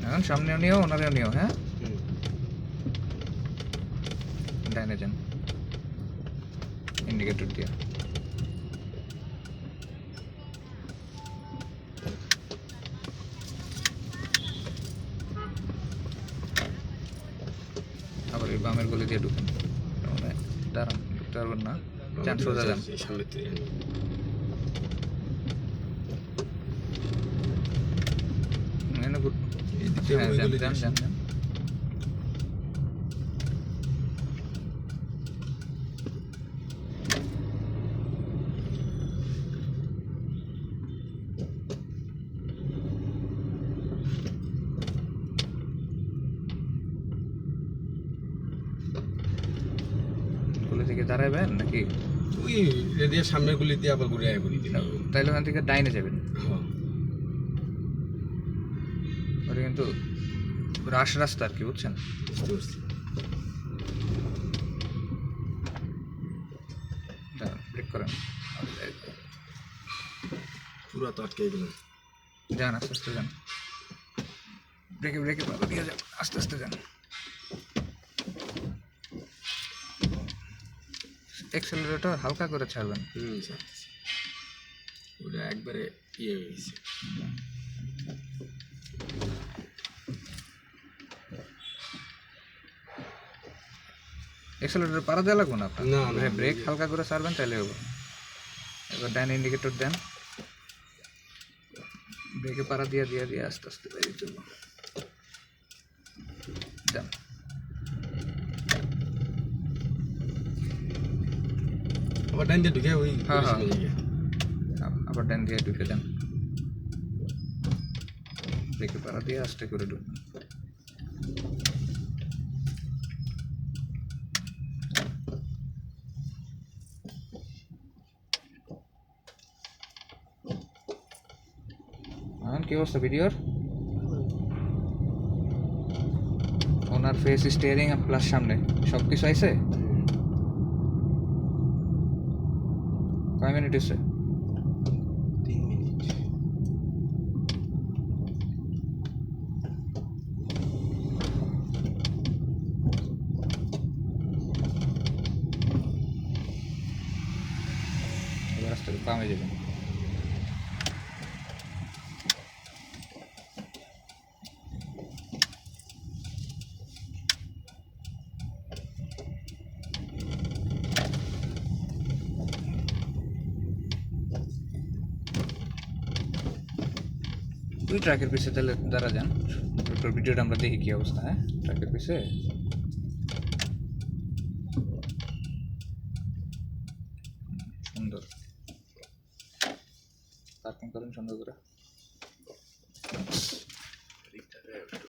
এখন সামনেও নিও, ওনারেও নিও। হ্যাঁ, ডাইনে যান, ইন্ডিকেটর দিয়ে। আবার এই বামের গলি দিয়ে ঢুকেন। মানে দাঁড়ান, ঢুকতে পারবেন না, যান সোজা যান। সামনে থেকে হ্যাঁ, যান যান যান যান। গলি থেকে দাঁড়াবেন নাকি? ওই রেডিয়ার সামনের গুলি দিয়ে আবার ঘুরে আয় করি দিলাম। তাইলে ওখান থেকে ডাইনে যাবেন। হ্যাঁ ওটা কিন্তু রাশ রাস্তা আর কি, বুঝছেন? বুঝতে পারছি। দাঁড়ান, ব্রেক করেন। পুরা তো আটকে গেলাম। যান, আস্তে আস্তে যান। ব্রেকে ব্রেকে পাবো দিয়ে যান, আস্তে আস্তে যান। এক্সেলারেটর হালকা করে ছাড়বেন। ছাড়তেছি। ওটা একবারে ইয়ে হয়ে গেছে। এক্সেলারেটর পাড়া দেওয়া লাগবে না আপনার। না, না, ব্রেক হালকা করে ছাড়বেন, তাহলে হবে। এবার ডাইন ইন্ডিকেটর দেন, ব্রেকে পাড়া দিয়ে দিয়ে দিয়ে আস্তে আস্তে বেরিয়ে চলবো। যান। আবার ডাইন দিয়ে ঢুকে ওই হ্যাঁ, হ্যাঁ। সামনে গিয়ে। আবার ডান দিয়ে ঢুকে যান, ব্রেকে পাড়া দিয়ে আস্তে করে ঢুকবেন। কি অবস্থা ভিডিওর? ওনার ফেস, স্টিয়ারিং আর প্লাস সামনে সব কিছু আইছে? কয় মিনিট হচ্ছে? 3 মিনিট। এবার আস্তে করে বামে যাবেন। ওই ট্রাকের পিছে তাহলে দাঁড়া যান, এরপর ভিডিওটা আমরা দেখি কি অবস্থা। হ্যাঁ, ট্রাকের পিছে সুন্দর পার্কিং করেন সুন্দর করে।